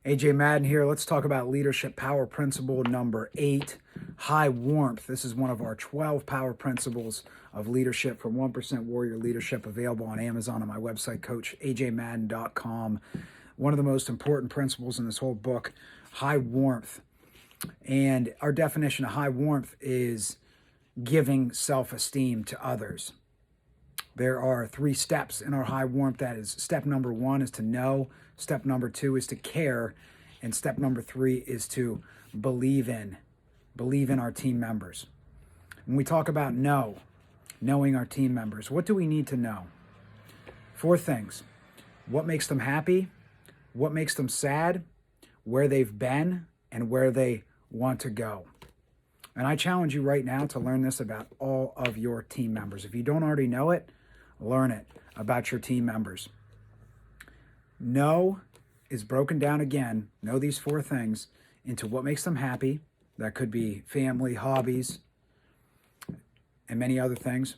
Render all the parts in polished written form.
AJ Madden here. Let's talk about leadership power principle number 8, high warmth. This is one of our 12 power principles of leadership from 1% Warrior Leadership, available on Amazon and my website, coachajmadden.com. One of the most important principles in this whole book, high warmth. And our definition of high warmth is giving self-esteem to others. There are 3 steps in our high warmth. That is, step number 1 is to know, step number 2 is to care, and step number 3 is to believe in our team members. When we talk about knowing our team members, what do we need to know? 4 things. What makes them happy, what makes them sad, where they've been, and where they want to go. And I challenge you right now to learn this about all of your team members. If you don't already know it, learn it about your team members. Know is broken down again, know these 4 things, into what makes them happy. That could be family, hobbies, and many other things.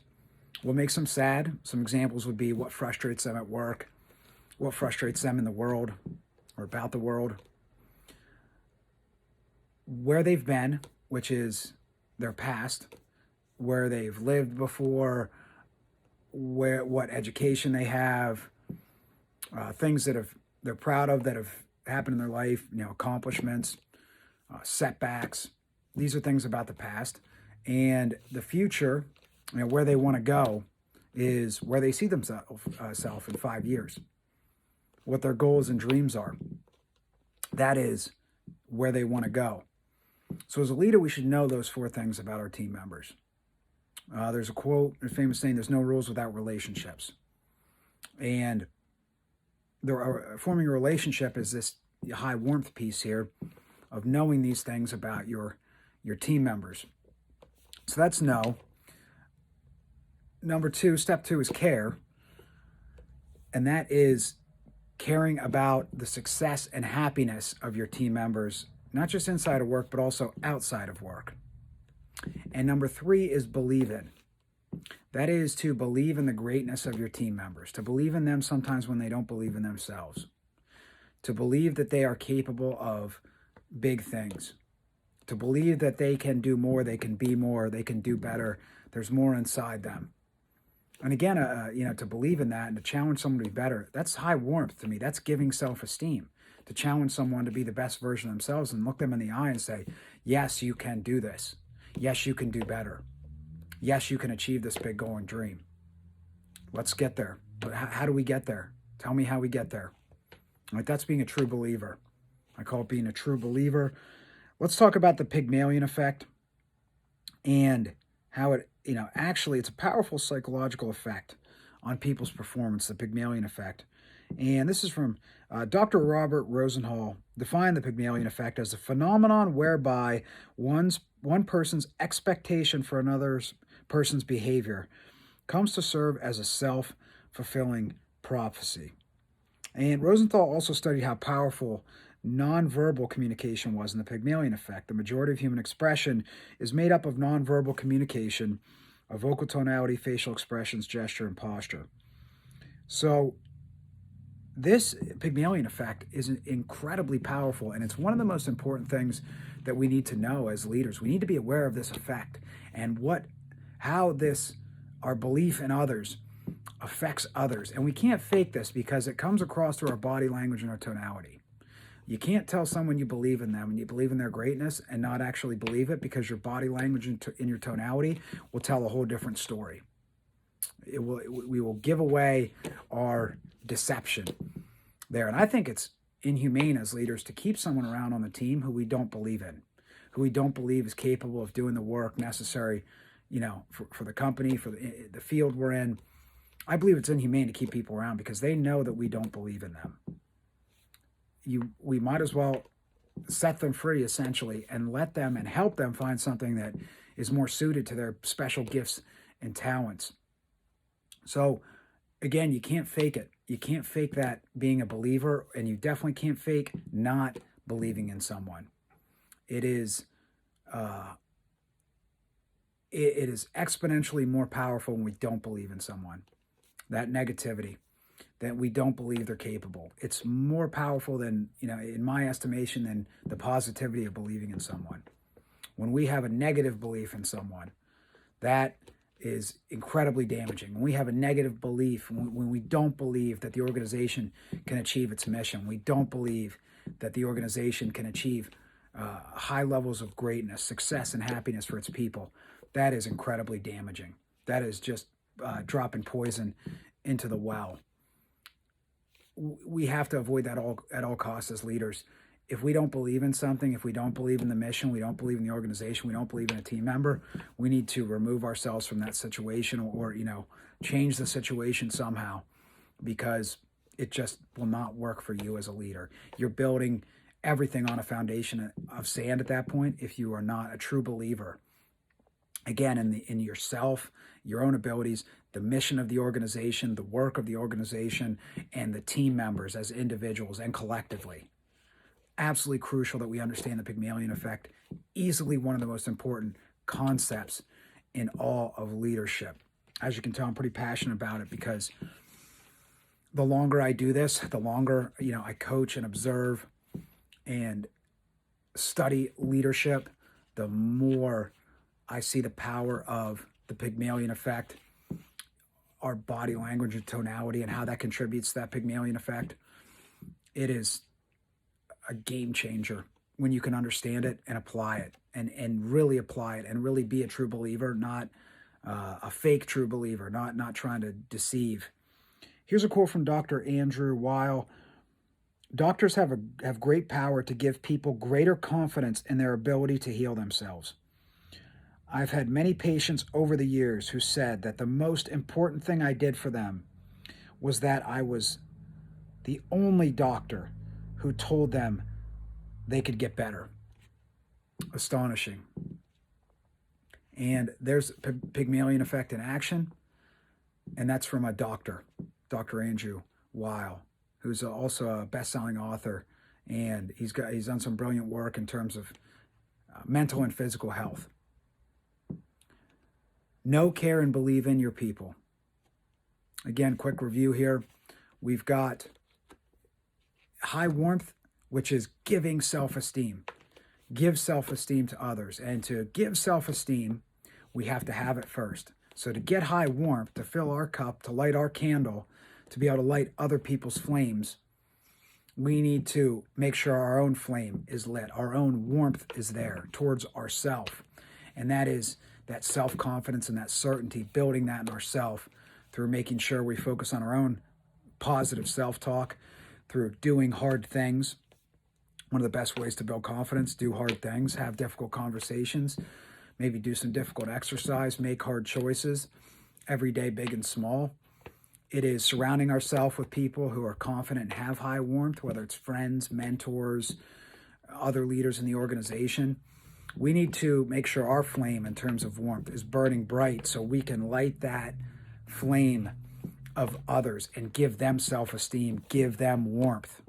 What makes them sad? Some examples would be what frustrates them at work, what frustrates them in the world or about the world. Where they've been, which is their past, where they've lived before, what education they have, things that they're proud of that have happened in their life, accomplishments, setbacks. These are things about the past. And the future, where they want to go, is where they see themselves in 5 years, what their goals and dreams are. That is where they want to go. So as a leader, we should know those 4 things about our team members. There's a quote, a famous saying, there's no rules without relationships. And forming a relationship is this high warmth piece here of knowing these things about your team members. So that's know. Number 2, step 2 is care. And that is caring about the success and happiness of your team members, not just inside of work, but also outside of work. And number 3 is believe in. That is to believe in the greatness of your team members, to believe in them sometimes when they don't believe in themselves, to believe that they are capable of big things, to believe that they can do more, they can be more, they can do better. There's more inside them. And again, to believe in that and to challenge someone to be better, that's high warmth to me. That's giving self-esteem, to challenge someone to be the best version of themselves and look them in the eye and say, yes, you can do this. Yes, you can do better. Yes, you can achieve this big goal and dream. Let's get there. But how do we get there? Tell me how we get there. Like, that's being a true believer. I call it being a true believer. Let's talk about the Pygmalion Effect and how it, actually it's a powerful psychological effect on people's performance, the Pygmalion Effect. And this is from Dr. Robert Rosenthal, defined the Pygmalion Effect as a phenomenon whereby one person's expectation for another person's behavior comes to serve as a self-fulfilling prophecy. And Rosenthal also studied how powerful nonverbal communication was in the Pygmalion Effect. The majority of human expression is made up of nonverbal communication, of vocal tonality, facial expressions, gesture, and posture. So this Pygmalion Effect is incredibly powerful, and it's one of the most important things that we need to know as leaders. We need to be aware of this effect and how our belief in others affects others. And we can't fake this because it comes across through our body language and our tonality. You can't tell someone you believe in them and you believe in their greatness and not actually believe it, because your body language and your tonality will tell a whole different story. We will give away our deception there. And I think it's inhumane as leaders to keep someone around on the team who we don't believe in, who we don't believe is capable of doing the work necessary, for the company, for the field we're in. I believe it's inhumane to keep people around because they know that we don't believe in them. We might as well set them free, essentially, and let them and help them find something that is more suited to their special gifts and talents. So again, you can't fake it. You can't fake that being a believer, and you definitely can't fake not believing in someone. It is exponentially more powerful when we don't believe in someone. That negativity. that we don't believe they're capable. It's more powerful than, in my estimation, than the positivity of believing in someone. When we have a negative belief in someone, that is incredibly damaging. When we have a negative belief, when we don't believe that the organization can achieve its mission, we don't believe that the organization can achieve high levels of greatness, success, and happiness for its people, that is incredibly damaging. That is just dropping poison into the well. We have to avoid that at all costs as leaders. If we don't believe in something, if we don't believe in the mission, we don't believe in the organization, we don't believe in a team member, we need to remove ourselves from that situation or change the situation somehow, because it just will not work for you as a leader. You're building everything on a foundation of sand at that point if you are not a true believer. Again, in yourself, your own abilities, the mission of the organization, the work of the organization, and the team members as individuals and collectively. Absolutely crucial that we understand the Pygmalion Effect. Easily one of the most important concepts in all of leadership. As you can tell, I'm pretty passionate about it because the longer I do this, the longer I coach and observe and study leadership, the more I see the power of the Pygmalion Effect, our body language and tonality, and how that contributes to that Pygmalion Effect. It is a game changer when you can understand it and apply it and really apply it and really be a true believer, not a fake true believer, not trying to deceive. Here's a quote from Dr. Andrew Weil. Doctors have great power to give people greater confidence in their ability to heal themselves. I've had many patients over the years who said that the most important thing I did for them was that I was the only doctor who told them they could get better. Astonishing. And there's Pygmalion Effect in action, and that's from a doctor, Dr. Andrew Weil, who's also a best-selling author, and he's done some brilliant work in terms of mental and physical health. Know, care, and believe in your people. Again, quick review here. We've got high warmth, which is giving self-esteem. Give self-esteem to others. And to give self-esteem, we have to have it first. So to get high warmth, to fill our cup, to light our candle, to be able to light other people's flames, we need to make sure our own flame is lit. Our own warmth is there towards ourself. And that is that self-confidence and that certainty, building that in ourself through making sure we focus on our own positive self-talk, through doing hard things. One of the best ways to build confidence: do hard things, have difficult conversations, maybe do some difficult exercise, make hard choices every day, big and small. It is surrounding ourselves with people who are confident and have high warmth, whether it's friends, mentors, other leaders in the organization. We need to make sure our flame in terms of warmth is burning bright so we can light that flame of others and give them self-esteem, give them warmth.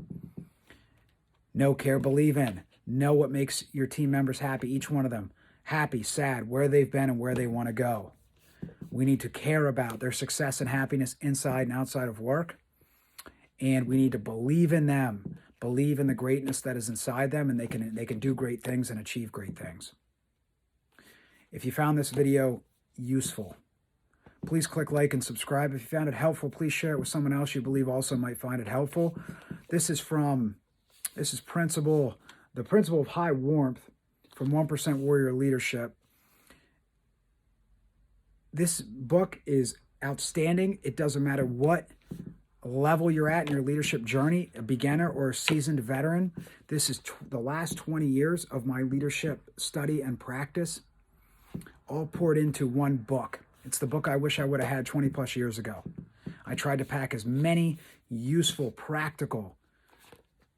Know, care, believe in. Know what makes your team members happy, each one of them. Happy, sad, where they've been and where they want to go. We need to care about their success and happiness inside and outside of work. And we need to believe in them, believe in the greatness that is inside them, and they can do great things and achieve great things. If you found this video useful, please click like and subscribe. If you found it helpful, please share it with someone else you believe also might find it helpful. This is the principle of high warmth from 1% Warrior Leadership. This book is outstanding. It doesn't matter what level you're at in your leadership journey, a beginner or a seasoned veteran. This is the last 20 years of my leadership study and practice, all poured into one book. It's the book I wish I would have had 20 plus years ago. I tried to pack as many useful, practical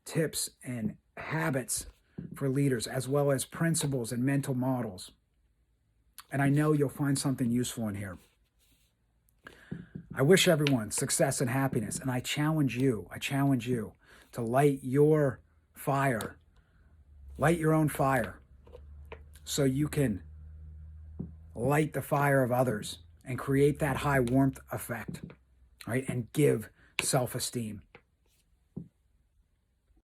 tips and habits for leaders, as well as principles and mental models. And I know you'll find something useful in here. I wish everyone success and happiness, and I challenge you to light your fire, light your own fire, so you can light the fire of others and create that high warmth effect, right? And give self-esteem.